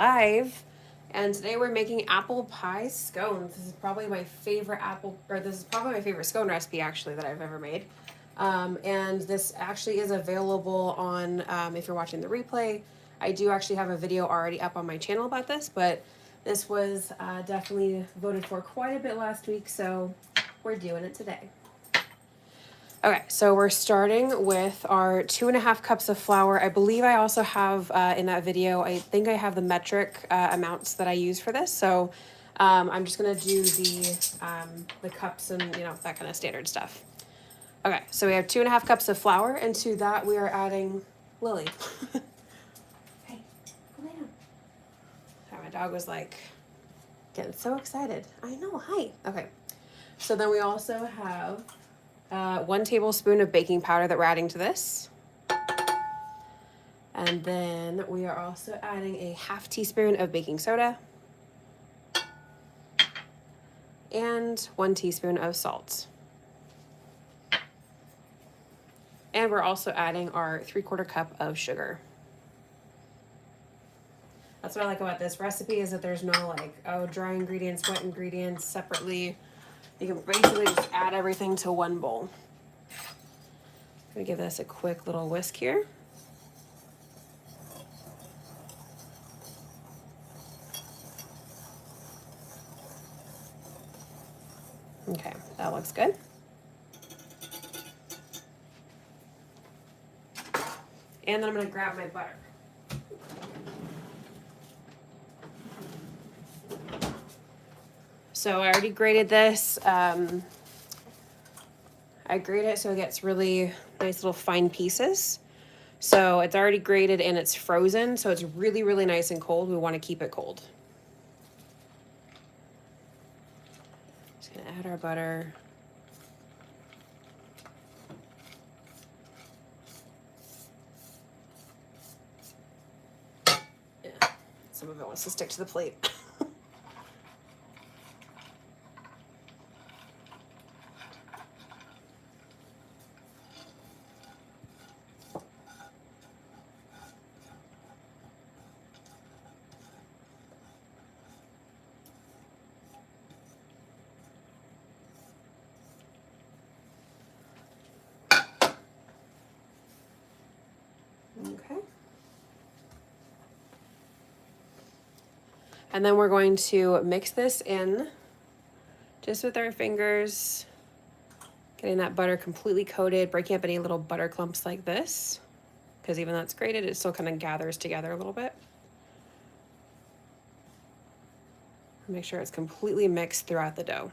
Live, and today we're making apple pie scones. This is probably my favorite scone recipe actually that I've ever made. And this actually is available on, if you're watching the replay, I do actually have a video already up on my channel about this, but this was definitely voted for quite a bit last week, so we're doing it today. Okay, so we're starting with our 2.5 cups of flour. I believe I also have in that video, I think I have the metric amounts that I use for this. So I'm just gonna do the cups and that kind of standard stuff. Okay, so we have 2.5 cups of flour, and to that we are adding Lily. Hey, go lay down. Sorry, my dog was like getting so excited. I know, hi. Okay, so then we also have 1 tablespoon of baking powder that we're adding to this. And then we are also adding a 1/2 teaspoon of baking soda and 1 teaspoon of salt. And we're also adding our 3/4 cup of sugar. That's what I like about this recipe, is that there's no dry ingredients, wet ingredients separately. You can basically just add everything to one bowl. I'm gonna give this a quick little whisk here. Okay, that looks good. And then I'm gonna grab my butter. So I already grated this. I grate it so it gets really nice little fine pieces. So it's already grated and it's frozen, so it's really, really nice and cold. We want to keep it cold. Just gonna add our butter. Yeah, some of it wants to stick to the plate. Okay. And then we're going to mix this in just with our fingers, getting that butter completely coated, breaking up any little butter clumps like this, because even though it's grated, it still kind of gathers together a little bit. Make sure it's completely mixed throughout the dough.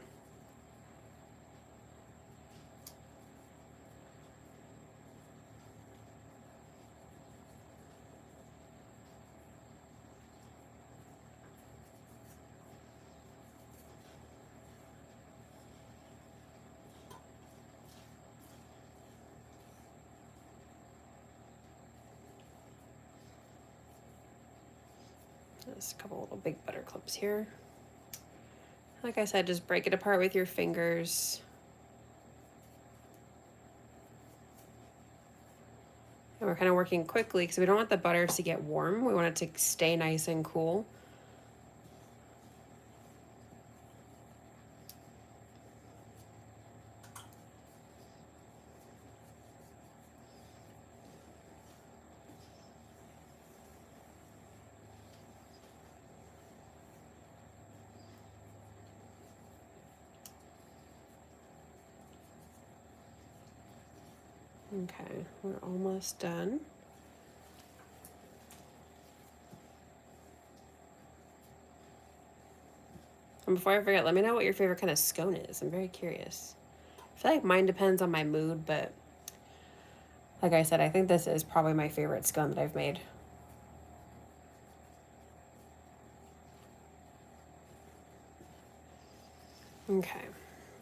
Just a couple little big butter clumps here. Like I said, just break it apart with your fingers. And we're kind of working quickly because we don't want the butter to get warm. We want it to stay nice and cool. Okay, we're almost done. And before I forget, let me know what your favorite kind of scone is. I'm very curious. I feel like mine depends on my mood, but like I said, I think this is probably my favorite scone that I've made. Okay,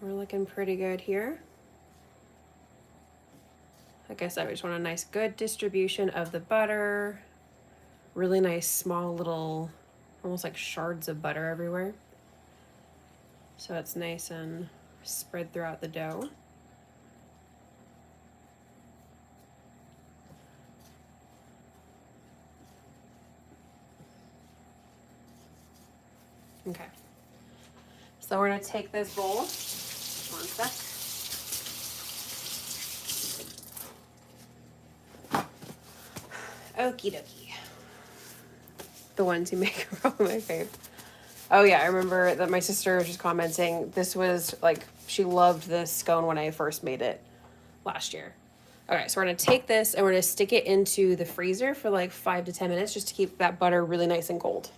we're looking pretty good here. Like I said, we just want a nice good distribution of the butter. Really nice small little, almost like shards of butter everywhere. So it's nice and spread throughout the dough. Okay. So we're gonna take this bowl. One sec. Okie dokie. The ones you make are probably my fave. Oh yeah, I remember that my sister was just commenting. This was like, she loved this scone when I first made it last year. Okay, so we're gonna take this and we're gonna stick it into the freezer for like 5 to 10 minutes just to keep that butter really nice and cold.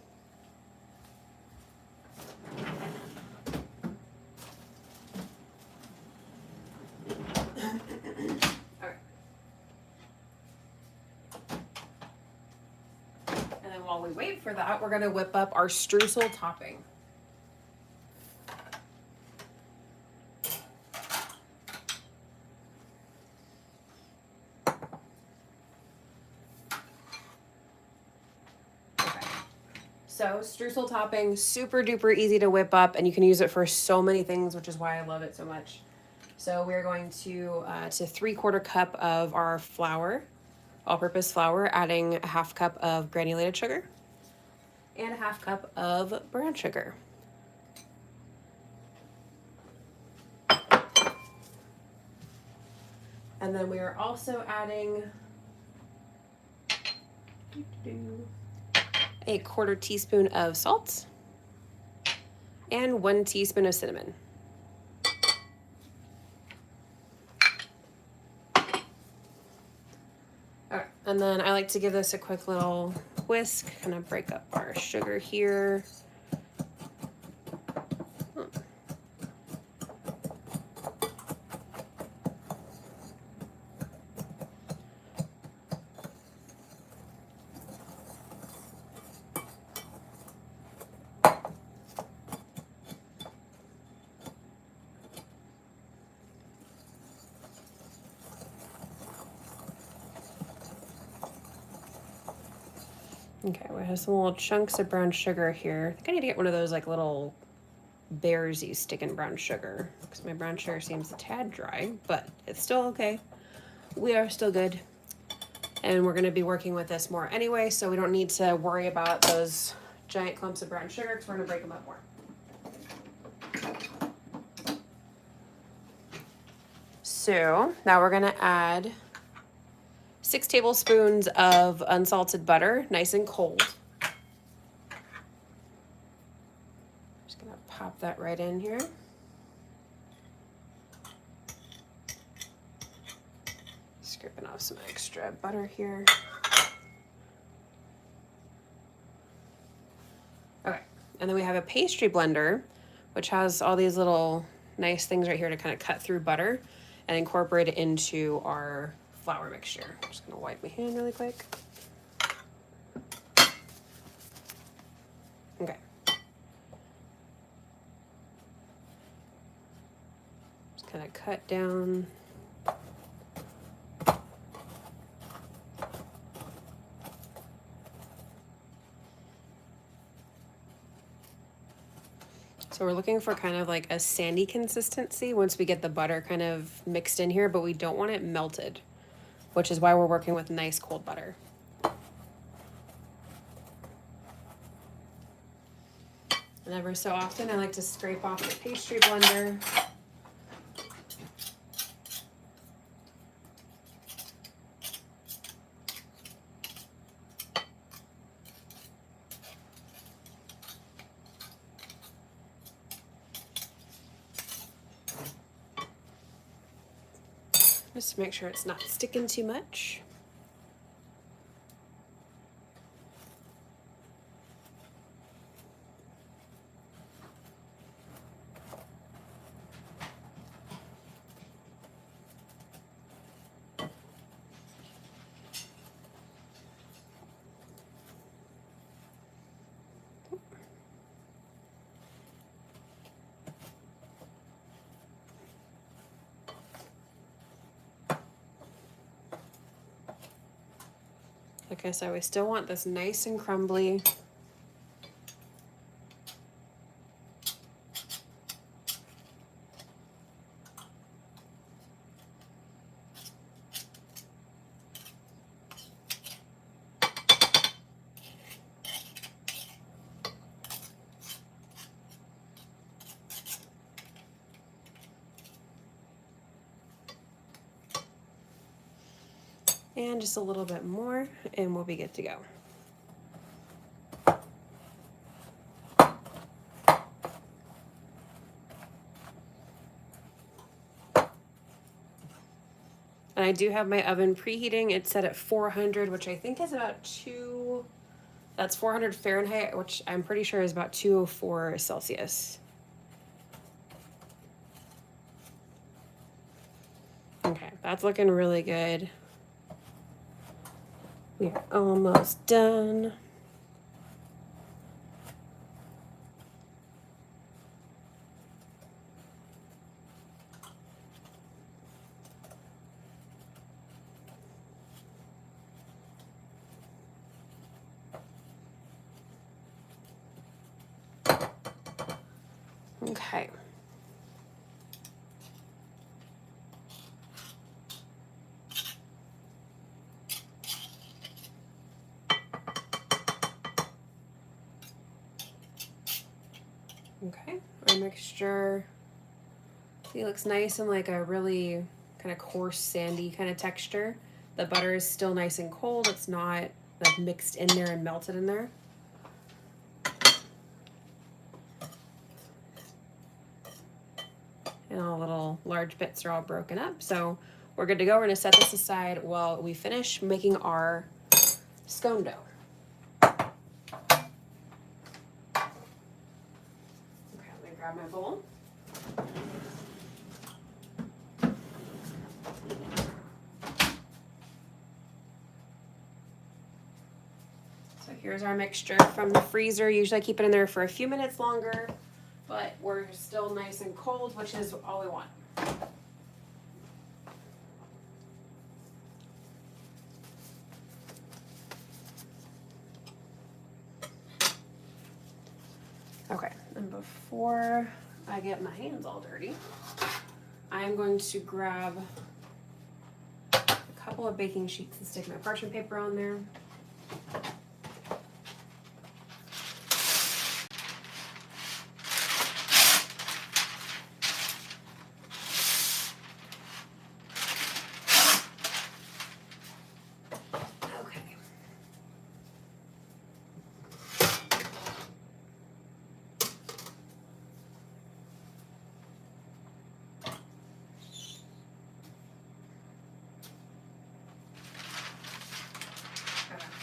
And then while we wait for that, we're gonna whip up our streusel topping. So streusel topping, super duper easy to whip up, and you can use it for so many things, which is why I love it so much. So we're going to 3/4 cup of our flour, all-purpose flour, adding a 1/2 cup of granulated sugar and a 1/2 cup of brown sugar. And then we are also adding a 1/4 teaspoon of salt and 1 teaspoon of cinnamon. All right, and then I like to give this a quick little whisk, kind of break up our sugar here. Okay, we have some little chunks of brown sugar here. I think I need to get one of those like little bears you stick in brown sugar because my brown sugar seems a tad dry, but it's still okay. We are still good. And we're gonna be working with this more anyway, so we don't need to worry about those giant clumps of brown sugar because we're gonna break them up more. So now we're gonna add 6 tablespoons of unsalted butter, nice and cold. Just gonna pop that right in here. Scraping off some extra butter here. Okay, and then we have a pastry blender, which has all these little nice things right here to kind of cut through butter and incorporate it into our flour mixture. I'm just gonna wipe my hand really quick. Okay. Just kind of cut down. So we're looking for kind of like a sandy consistency once we get the butter kind of mixed in here, but we don't want it melted, which is why we're working with nice cold butter. And every so often I like to scrape off the pastry blender. Just to make sure it's not sticking too much. Like I said, we still want this nice and crumbly. And just a little bit more, and we'll be good to go. And I do have my oven preheating. It's set at 400, which I think is about that's 400 Fahrenheit, which I'm pretty sure is about 204 Celsius. Okay, that's looking really good. We are almost done. Okay. Okay, our mixture, see, it looks nice and like a really kind of coarse, sandy kind of texture. The butter is still nice and cold. It's not like mixed in there and melted in there. And all the little large bits are all broken up. So we're good to go. We're gonna set this aside while we finish making our scone dough. Okay, let me grab my bowl. So here's our mixture from the freezer. Usually I keep it in there for a few minutes longer, but we're still nice and cold, which is all we want. Okay, and before I get my hands all dirty, I'm going to grab a couple of baking sheets and stick my parchment paper on there.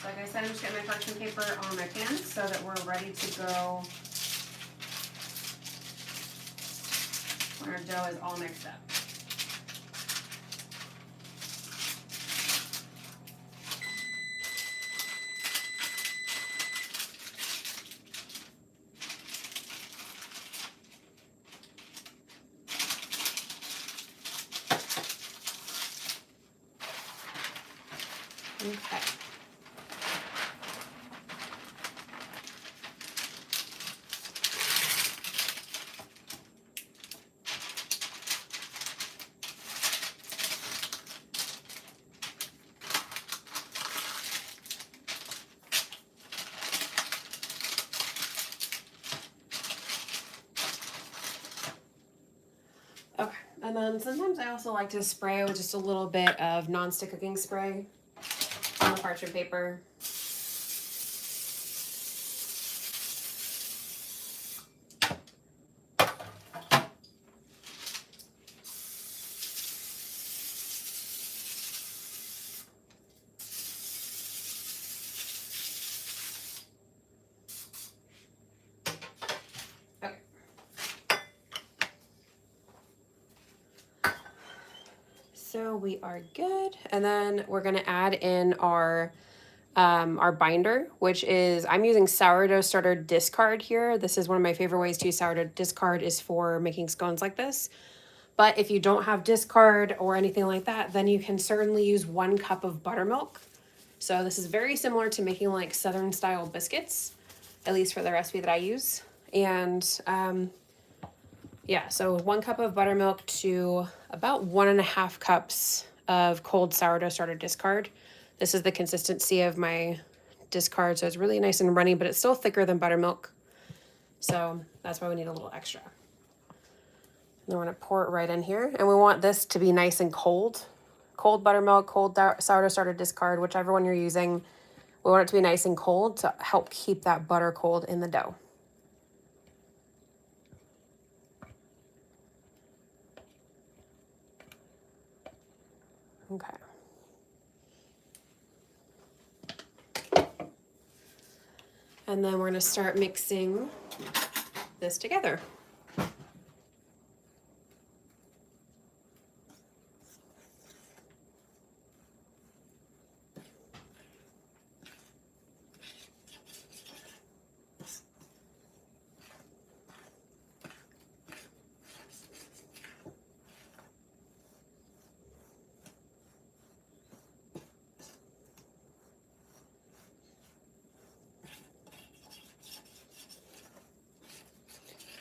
So like I said, I'm just getting my parchment paper on my pan so that we're ready to go when our dough is all mixed up. Okay. Okay, and then sometimes I also like to spray with just a little bit of non-stick cooking spray on the parchment paper. So we are good. And then we're gonna add in our binder, which is, I'm using sourdough starter discard here. This is one of my favorite ways to use sourdough discard is for making scones like this. But if you don't have discard or anything like that, then you can certainly use 1 cup of buttermilk. So this is very similar to making like Southern style biscuits, at least for the recipe that I use. And yeah, so 1 cup of buttermilk to about 1.5 cups of cold sourdough starter discard. This is the consistency of my discard, so it's really nice and runny, but it's still thicker than buttermilk. So that's why we need a little extra. And then we're gonna pour it right in here. And we want this to be nice and cold cold buttermilk, cold sourdough starter, discard, whichever one you're using. We want it to be nice and cold to help keep that butter cold in the dough. Okay. And then we're going to start mixing this together.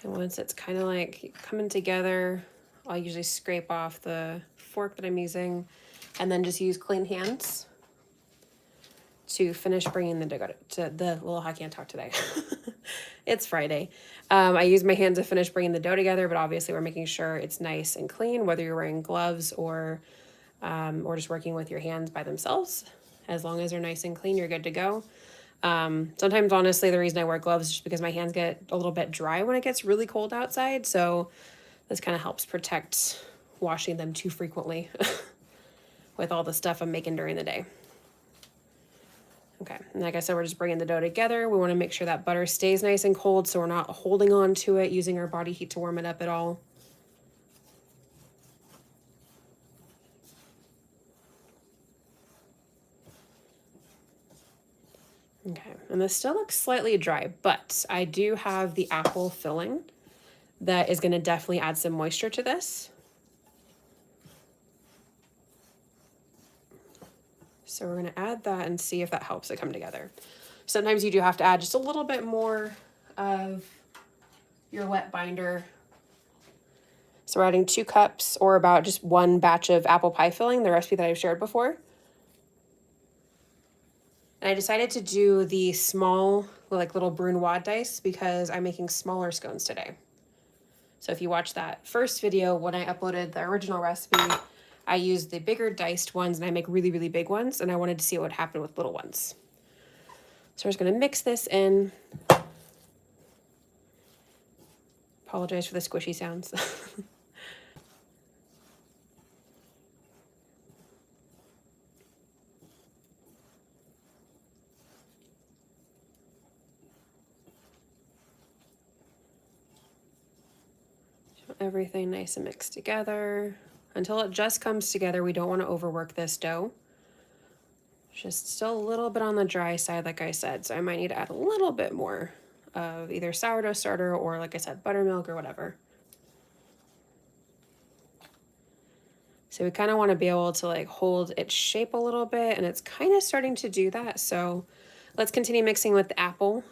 And once it's kind of like coming together, I'll usually scrape off the fork that I'm using and then just use clean hands to finish bringing the dough to the, well, I can't talk today. It's Friday. I use my hands to finish bringing the dough together, but obviously we're making sure it's nice and clean, whether you're wearing gloves or just working with your hands by themselves. As long as they're nice and clean, you're good to go. Sometimes, honestly, the reason I wear gloves is just because my hands get a little bit dry when it gets really cold outside. So this kind of helps protect washing them too frequently with all the stuff I'm making during the day. Okay, and like I said, we're just bringing the dough together. We want to make sure that butter stays nice and cold so we're not holding on to it, using our body heat to warm it up at all. Okay, and this still looks slightly dry, but I do have the apple filling that is going to definitely add some moisture to this. So we're going to add that and see if that helps it come together. Sometimes you do have to add just a little bit more of your wet binder. So we're adding 2 cups or about just 1 batch of apple pie filling, the recipe that I've shared before. And I decided to do the small, like little brunoise dice because I'm making smaller scones today. So if you watch that first video, when I uploaded the original recipe, I used the bigger diced ones and I make really, really big ones. And I wanted to see what would happen with little ones. So we're just going to mix this in. Apologize for the squishy sounds. Everything nice and mixed together. Until it just comes together, we don't want to overwork this dough. Just still a little bit on the dry side, like I said, so I might need to add a little bit more of either sourdough starter or, like I said, buttermilk or whatever. So we kind of want to be able to like hold its shape a little bit, and it's kind of starting to do that. So let's continue mixing with the apple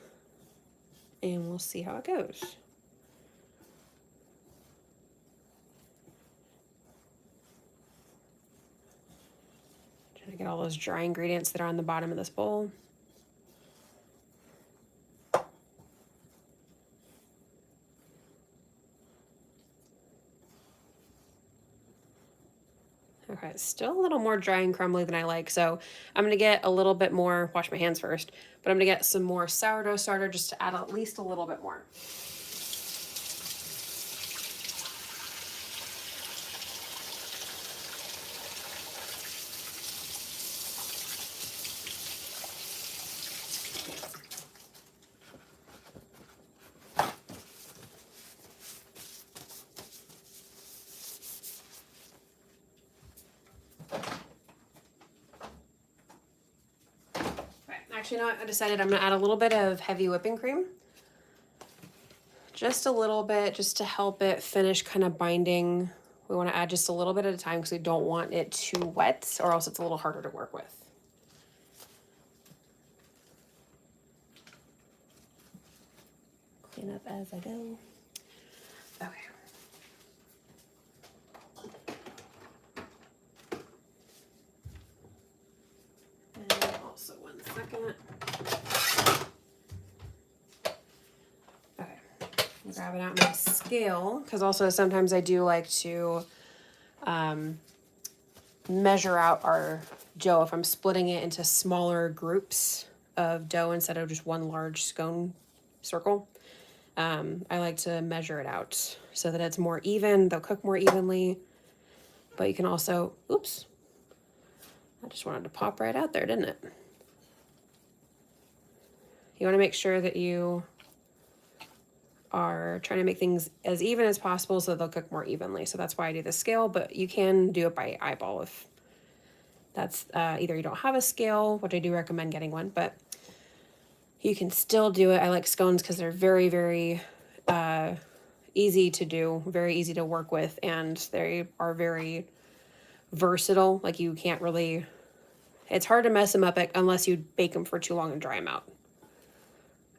and we'll see how it goes. Trying to get all those dry ingredients that are on the bottom of this bowl. Okay, it's still a little more dry and crumbly than I like, so I'm gonna get a little bit more, wash my hands first, but I'm gonna get some more sourdough starter just to add at least a little bit more. Actually, you know what? I decided I'm gonna add a little bit of heavy whipping cream. Just a little bit, just to help it finish kind of binding. We want to add just a little bit at a time because we don't want it too wet or else it's a little harder to work with. Clean up as I go. Okay. And also 1 second. Okay. I'm grabbing out my scale because also sometimes I do like to measure out our dough if I'm splitting it into smaller groups of dough instead of just one large scone circle. I like to measure it out so that it's more even. They'll cook more evenly. But you can also, oops, I just wanted to pop right out there, didn't it? You want to make sure that you are trying to make things as even as possible so they'll cook more evenly. So that's why I do the scale, but you can do it by eyeball if that's either you don't have a scale, which I do recommend getting one, but you can still do it. I like scones because they're very, very easy to do, very easy to work with, and they are very versatile. Like you can't really, it's hard to mess them up unless you bake them for too long and dry them out.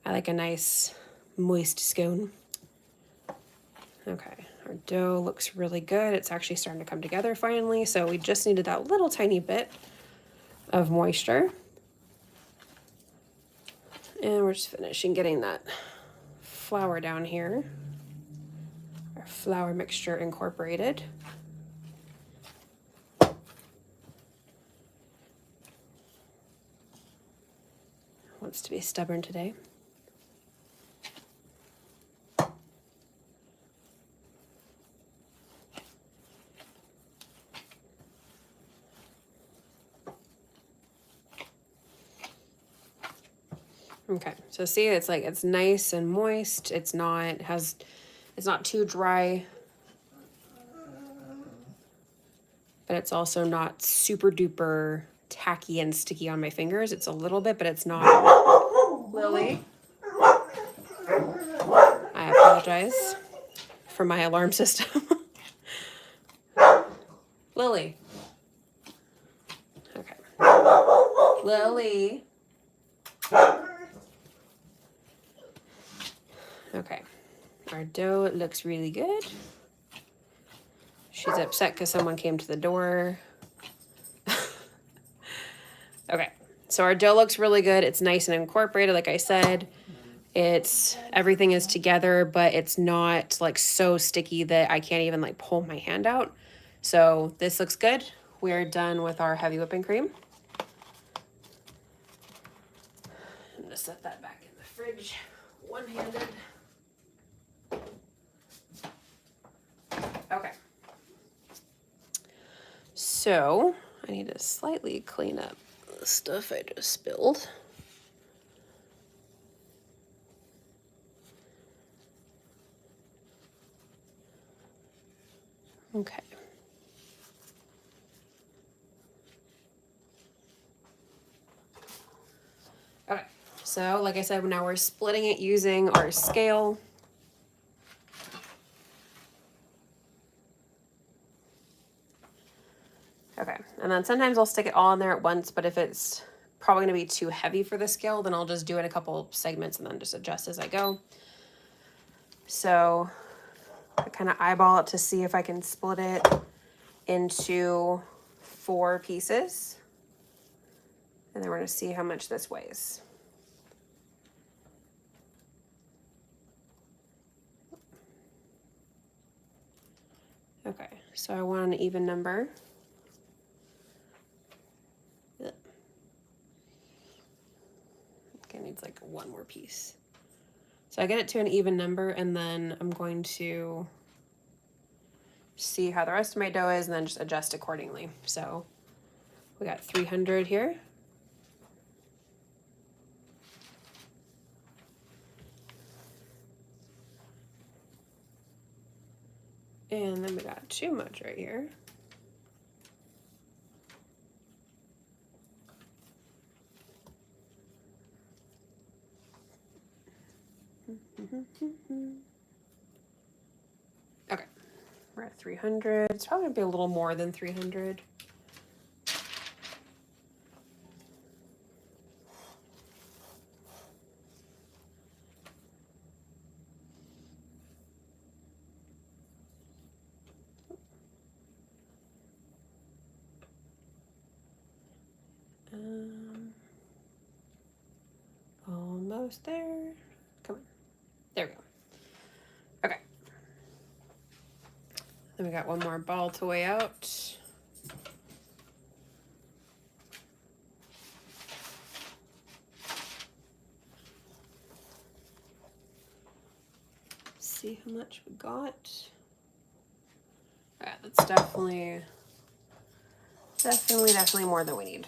I like a nice moist scone. Okay, our dough looks really good. It's actually starting to come together finally. So we just needed that little tiny bit of moisture. And we're just finishing getting that flour down here. Our flour mixture incorporated. Wants to be stubborn today. Okay, so see, it's like it's nice and moist. It's not too dry, but it's also not super duper tacky and sticky on my fingers. It's a little bit, but it's not. Lily, I apologize for my alarm system. Lily. Okay. Lily. Okay. Our dough looks really good. She's upset because someone came to the door. Okay. So our dough looks really good. It's nice and incorporated, like I said. Everything is together, but it's not like so sticky that I can't even like pull my hand out. So this looks good. We're done with our heavy whipping cream. I'm gonna set that back in the fridge one-handed. Okay. So I need to slightly clean up the stuff I just spilled. Okay. Okay, so like I said, now we're splitting it using our scale. Okay, and then sometimes I'll stick it all in there at once, but if it's probably gonna be too heavy for the scale, then I'll just do it in a couple segments and then just adjust as I go. So I kind of eyeball it to see if I can split it into 4 pieces. And then we're gonna see how much this weighs. Okay, so I want an even number. Okay, it needs like one more piece. So I get it to an even number, and then I'm going to see how the rest of my dough is and then just adjust accordingly. So we got 300 here. And then we got too much right here. Okay, we're at 300. It's probably gonna be a little more than 300. Almost there. Come on. There we go. Okay. Then we got one more ball to weigh out. see how much we got. Yeah, that's definitely more than we need.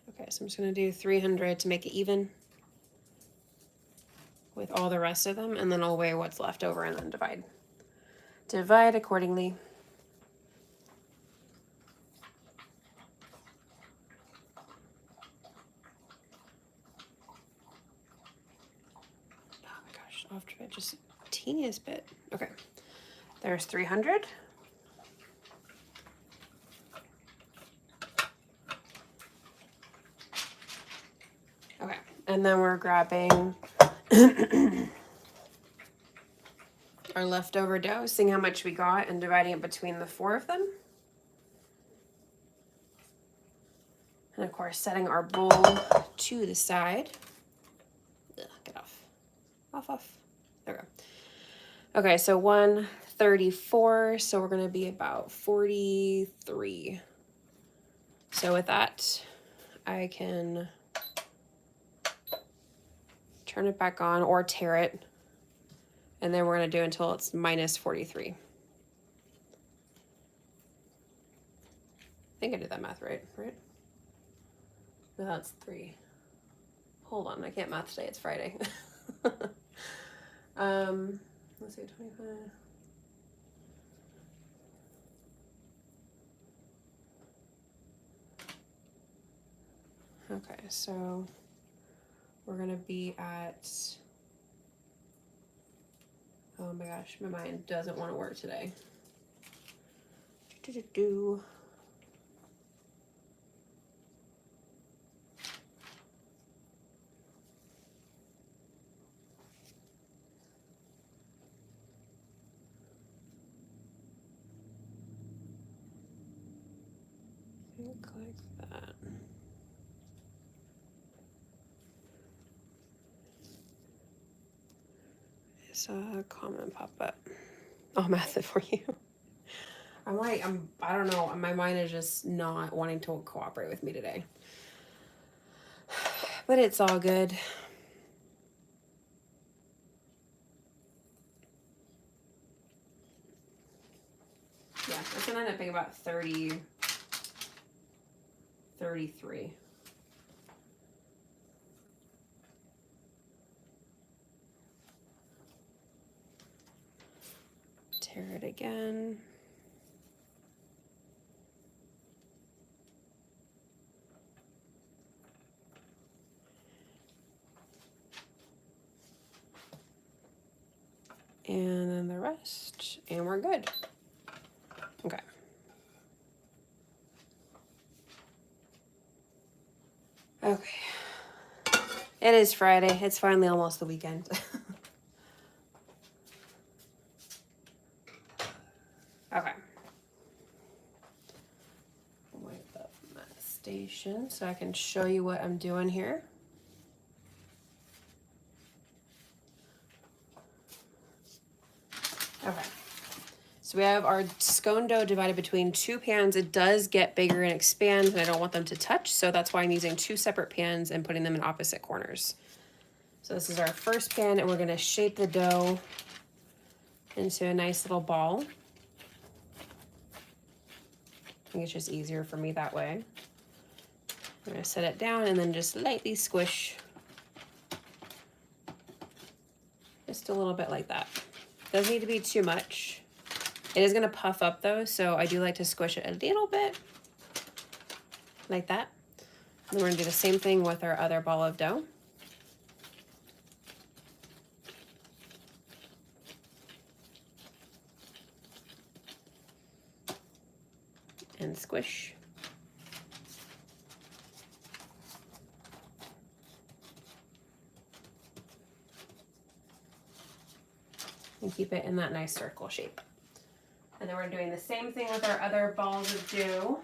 Okay, so I'm just gonna do 300 to make it even with all the rest of them, and then I'll weigh what's left over and then divide. Divide accordingly. Oh my gosh, off to it just teeniest bit. Okay, there's 300. Okay, and then we're grabbing our leftover dough, seeing how much we got and dividing it between the 4 of them. And of course, setting our bowl to the side. Ugh, get off. Off. There we go. Okay, so 134, so we're gonna be about 43. So with that, I can turn it back on or tear it. And then we're gonna do until it's minus 43. I think I did that math right? No, that's 3. Hold on, I can't math today, it's Friday. Let's see, 25. Okay, so we're gonna be at, oh my gosh, my mind doesn't want to work today. Like that. I saw a comment pop up. I'll math it for you. I don't know. My mind is just not wanting to cooperate with me today. But it's all good. Yeah, it's gonna end up being about 30, 33. Tear it again. And then the rest, and we're good. Okay. Okay. It is Friday. It's finally almost the weekend. Okay. Wipe up my station so I can show you what I'm doing here. Okay. So we have our scone dough divided between 2 pans. It does get bigger and expand, and I don't want them to touch, so that's why I'm using 2 separate pans and putting them in opposite corners. So this is our first pan, and we're going to shape the dough into a nice little ball. I think it's just easier for me that way. I'm going to set it down and then just lightly squish. Just a little bit like that. Doesn't need to be too much. It is going to puff up though, so I do like to squish it a little bit. Like that. And then we're going to do the same thing with our other ball of dough. And squish. And keep it in that nice circle shape. And then we're doing the same thing with our other balls of dough.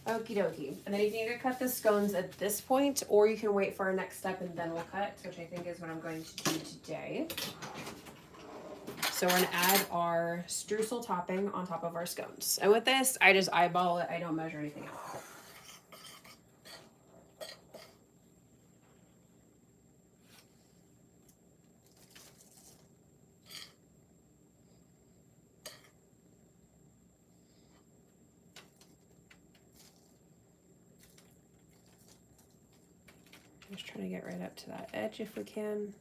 Okie dokie. And then you can either cut the scones at this point, or you can wait for our next step and then we'll cut, which I think is what I'm going to do today. So we're gonna add our streusel topping on top of our scones. And with this, I just eyeball it. I don't measure anything out. Just trying to get right up to that edge if we can.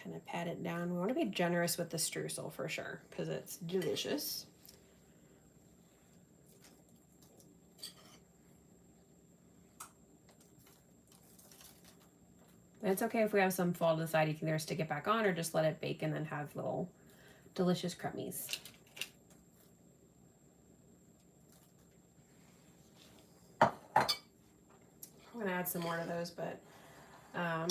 Kind of pat it down. We want to be generous with the streusel for sure, because it's delicious. And it's okay if we have some fall to the side. You can either stick it back on or just let it bake and then have little delicious crummies. I'm gonna add some more to those, but let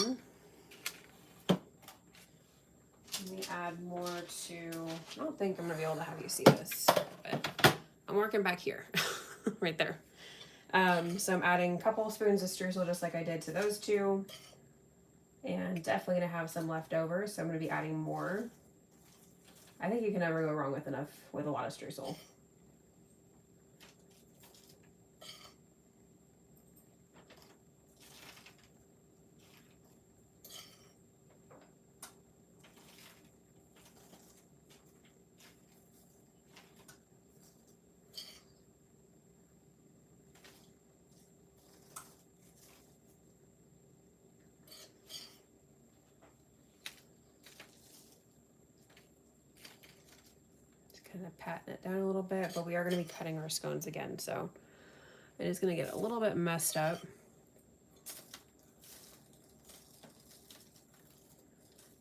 me add more to, I don't think I'm gonna be able to have you see this, but I'm working back here, right there. So I'm adding a couple spoons of streusel just like I did to those two, and definitely gonna have some left over, so I'm gonna be adding more. I think you can never go wrong with a lot of streusel. Kind of patting it down a little bit, but we are going to be cutting our scones again, so it is going to get a little bit messed up.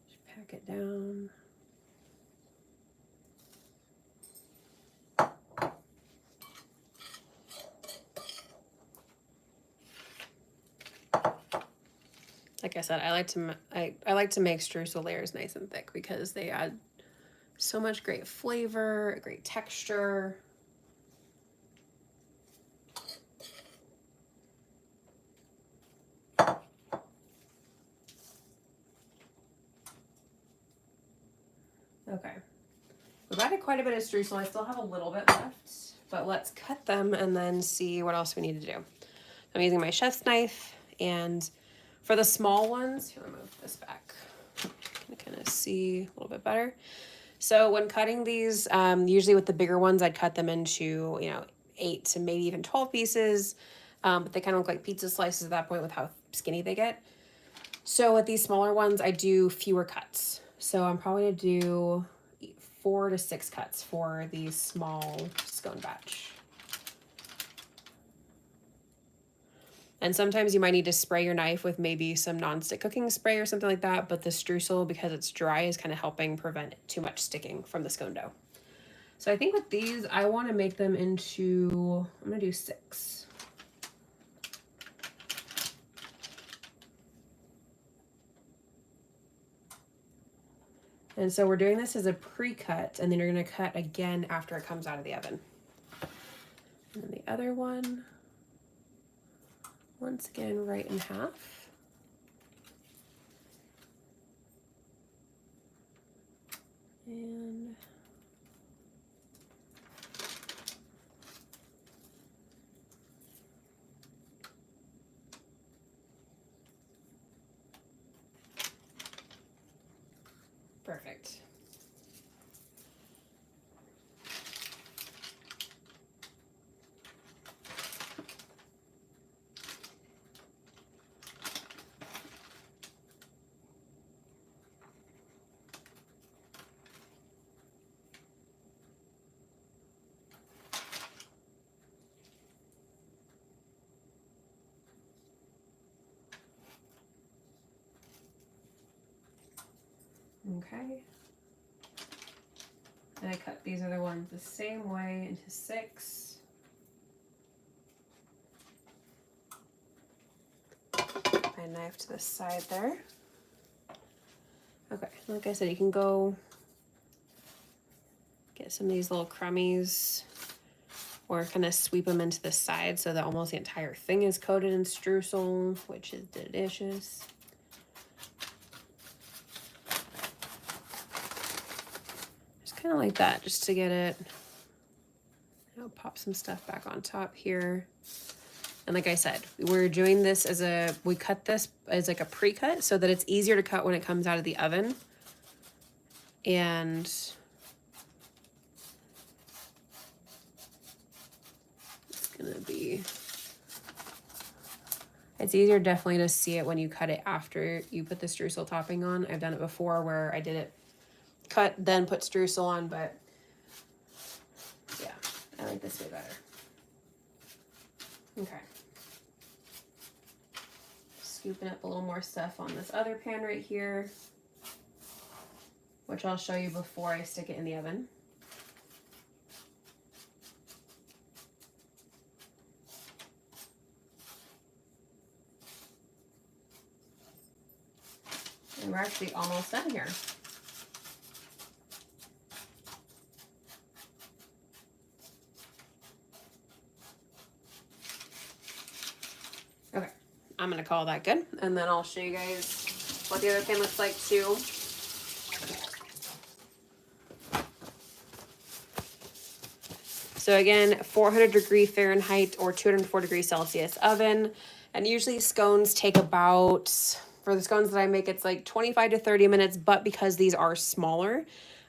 Just pack it down. Like I said, I like to make streusel layers nice and thick because they add so much great flavor, great texture. Okay, we've added quite a bit of streusel. I still have a little bit left, but let's cut them and then see what else we need to do. I'm using my chef's knife, and for the small ones, here, I'll move this back. You can kind of see a little bit better. So when cutting these, usually with the bigger ones, I'd cut them into, 8 to maybe even 12 pieces, but they kind of look like pizza slices at that point with how skinny they get. So with these smaller ones, I do fewer cuts. So I'm probably gonna do 4 to 6 cuts for the small scone batch. And sometimes you might need to spray your knife with maybe some nonstick cooking spray or something like that, but the streusel, because it's dry, is kind of helping prevent too much sticking from the scone dough. So I think with these, I want to make them into, I'm going to do 6. And so we're doing this as a pre-cut, and then you're going to cut again after it comes out of the oven. And then the other one, once again, right in half. And perfect. Okay. And I cut these other ones the same way into 6. My knife to the side there. Okay, like I said, you can go get some of these little crummies or kind of sweep them into the side so that almost the entire thing is coated in streusel, which is delicious. Just kind of like that, just to get it. I'll pop some stuff back on top here. And like I said, we're doing this as we cut this as like a pre-cut so that it's easier to cut when it comes out of the oven. And it's easier definitely to see it when you cut it after you put the streusel topping on. I've done it before where I did it cut, then put streusel on, but yeah, I like this way better. Okay. Scooping up a little more stuff on this other pan right here, which I'll show you before I stick it in the oven. And we're actually almost done here. Okay, I'm gonna call that good, and then I'll show you guys what the other pan looks like too. So again, 400 Fahrenheit or 204 oven. And usually scones take about, for the scones that I make, it's like 25 to 30 minutes, but because these are smaller,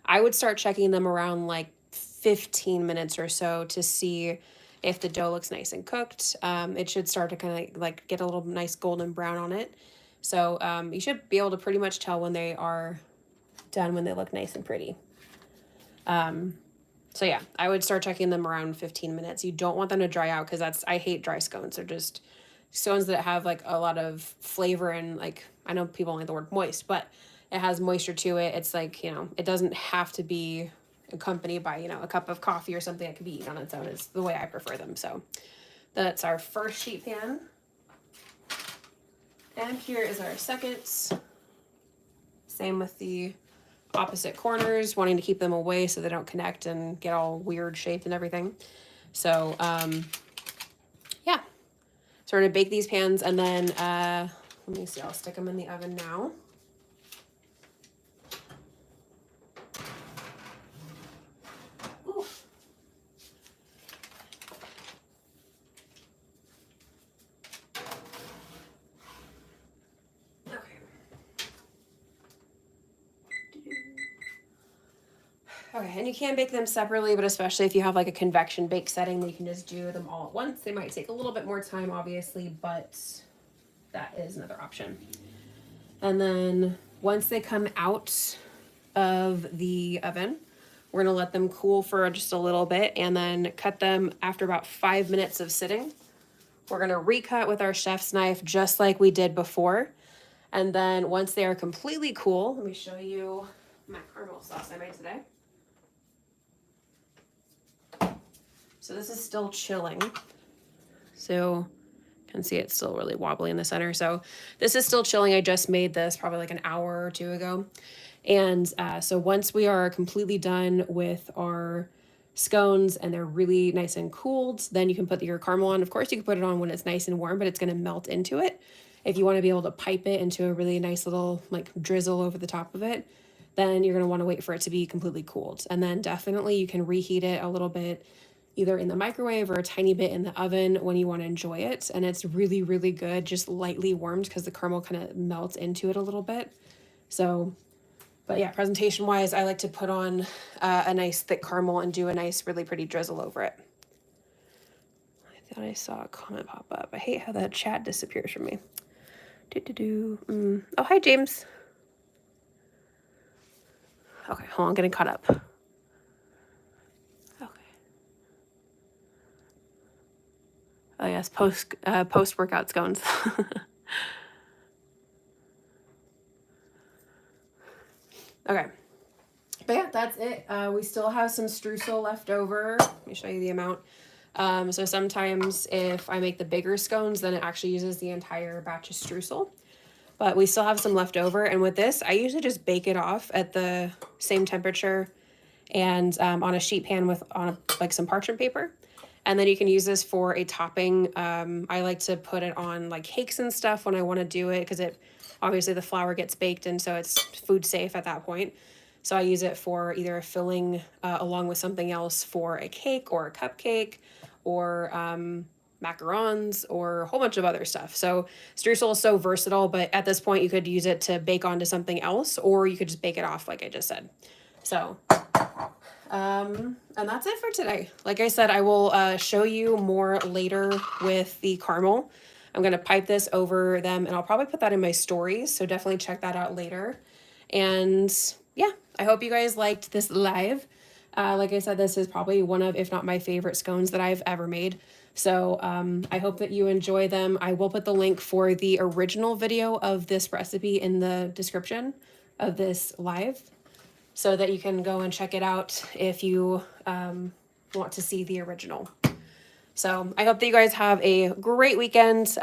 I would start checking them around like 15 minutes or so to see if the dough looks nice and cooked. It should start to kind of like get a little nice golden brown on it. So you should be able to pretty much tell when they are done, when they look nice and pretty. So yeah, I would start checking them around 15 minutes. You don't want them to dry out because I hate dry scones. They're just scones that have like a lot of flavor and like, I know people don't like the word moist, but it has moisture to it. It's like, it doesn't have to be accompanied by, a cup of coffee or something that can be eaten on its own is the way I prefer them. So that's our first sheet pan. And here is our second. Same with the opposite corners, wanting to keep them away so they don't connect and get all weird shaped and everything. So yeah, so we're gonna bake these pans, and then let me see, I'll stick them in the oven now. Ooh. Okay, and you can bake them separately, but especially if you have like a convection bake setting, you can just do them all at once. They might take a little bit more time, obviously, but that is another option. And then once they come out of the oven, we're gonna let them cool for just a little bit and then cut them after about 5 minutes of sitting. We're gonna recut with our chef's knife just like we did before. And then once they are completely cool, let me show you my caramel sauce I made today. So this is still chilling. So you can see it's still really wobbly in the center. So this is still chilling. I just made this probably like an hour or two ago. And so once we are completely done with our scones and they're really nice and cooled, then you can put your caramel on. Of course, you can put it on when it's nice and warm, but it's going to melt into it. If you want to be able to pipe it into a really nice little like drizzle over the top of it, then you're going to want to wait for it to be completely cooled. And then definitely you can reheat it a little bit, either in the microwave or a tiny bit in the oven when you want to enjoy it. And it's really, really good, just lightly warmed because the caramel kind of melts into it a little bit. So, but yeah, presentation wise, I like to put on a nice thick caramel and do a nice, really pretty drizzle over it. I thought I saw a comment pop up. I hate how that chat disappears from me. Oh, hi, James. Okay, hold on, I'm getting caught up. Oh yes, post workout scones. Okay, but yeah, that's it. We still have some streusel left over. Let me show you the amount. So sometimes if I make the bigger scones, then it actually uses the entire batch of streusel. But we still have some left over, and with this, I usually just bake it off at the same temperature and on a sheet pan with like some parchment paper. And then you can use this for a topping. I like to put it on like cakes and stuff when I want to do it, because it obviously the flour gets baked and so it's food safe at that point. So I use it for either a filling along with something else for a cake or a cupcake, or macarons, or a whole bunch of other stuff. So streusel is so versatile, but at this point you could use it to bake onto something else, or you could just bake it off like I just said. So and that's it for today. Like I said, I will show you more later with the caramel. I'm going to pipe this over them, and I'll probably put that in my stories, so definitely check that out later. And yeah, I hope you guys liked this live. Like I said, this is probably one of, if not my favorite scones that I've ever made. So I hope that you enjoy them. I will put the link for the original video of this recipe in the description of this live, so that you can go and check it out if you want to see the original. So I hope that you guys have a great weekend.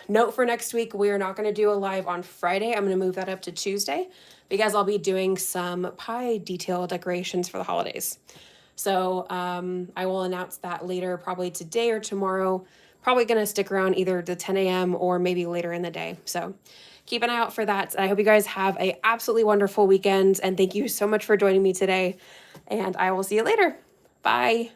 Note for next week, we are not going to do a live on Friday. I'm going to move that up to Tuesday, because I'll be doing some pie detail decorations for the holidays. So I will announce that later, probably today or tomorrow. Probably going to stick around either to 10 a.m. or maybe later in the day. So keep an eye out for that. I hope you guys have an absolutely wonderful weekend, and thank you so much for joining me today, and I will see you later. Bye.